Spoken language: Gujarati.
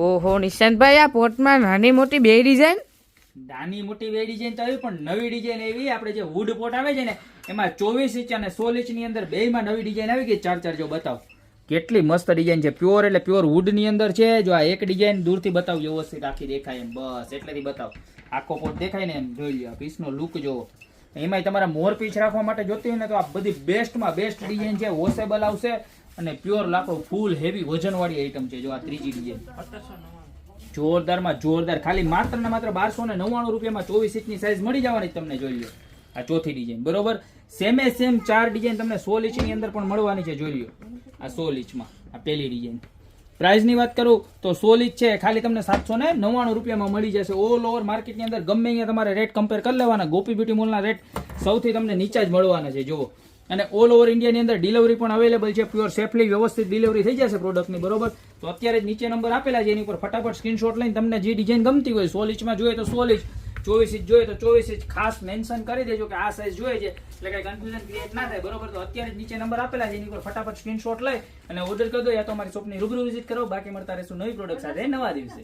ઓહો નિશાંતભાઈ, આ પોટમાં નાની મોટી બે ડિઝાઇન. નાની મોટી બે ડિઝાઇન તો આવી, પણ નવી ડિઝાઇન એવી આપણે જે વુડ પોટ આવે છે ને એમાં 24 ઇંચ અને 16 ઇંચ ની અંદર બેયમાં નવી ડિઝાઇન આવી ગઈ. ચાર જો બતાવ કેટલી મસ્ત ડિઝાઇન છે. પ્યોર એટલે પ્યોર વુડ ની અંદર છે. જો આ એક ડિઝાઇન દૂરથી બતાવ, વ્યવસ્થિત આખી દેખાય એમ, બસ એટલેથી બતાવ. આખો પોટ દેખાય ને એમ જોઈ લો. પીસનો લુક જોવો. એમાંય તમારા મોર પીસ રાખવા માટે જોતી હોય ને તો આ બધી બેસ્ટમાં બેસ્ટ ડિઝાઇન છે. વોશેબલ આવશે અને પ્યોર લાકડું, ફૂલ હેવી વજનવાળી આઈટમ છે. જો આ ત્રીજી ડિઝાઇન જોરદારમાં જોરદાર, ખાલી માત્ર ને માત્ર 1299 રૂપિયામાં 24 ઇંચની સાઈઝ મળી જવાની તમને. જોઈ લો આ ચોથી ડિઝાઇન, બરોબર. સેમે સેમ ચાર ડિઝાઇન તમને 16 ઇંચની અંદર પણ મળવાની છે. જોઈ લો આ 16 ઇંચમાં આ પહેલી ડિઝાઇન. પ્રાઇસની વાત કરું તો 16 ઇંચ છે, ખાલી તમને 799 રૂપિયામાં મળી જશે. ઓલ ઓવર માર્કેટની અંદર ગમે અહીંયા તમારે રેટ કમ્પેર કરી લેવાના. ગોપી બ્યુટી મોલના રેટ સૌથી તમને નીચા જ મળવાના છે. જુઓ, અને ઓલ ઓવર ઇન્ડિયાની અંદર ડિલિવરી પણ અવેલેબલ છે. પ્યોર સેફલી વ્યવસ્થિત ડિલિવરી થઈ જશે પ્રોડક્ટની, બરોબર. તો અત્યારે જ નીચે નંબર આપેલા છે, એની ઉપર ફટાફટ સ્ક્રીનશોટ લઈને તમને જે ડિઝાઇન ગમતી હોય, 16 ઇંચમાં જોઈએ તો 16 ઇંચ, 24 ઇંચ જોઈએ તો 24 ઇંચ, ખાસ મેન્શન કરી દેજો કે આ સાઈઝ જોઈએ છે, એટલે કઈ કન્ફ્યુઝન ક્રિએટ ના થાય, બરોબર. તો અત્યારે જ નીચે નંબર આપેલા છે, એની ઉપર ફટાફટ સ્ક્રીનશોટ લઈ અને ઓર્ડર કરી દો, યા તો અમારી શોપની રૂબરૂ વિઝિટ કરો. બાકી મળતા રહેશું નવી પ્રોડક્ટ સાથે નવા દિવસે.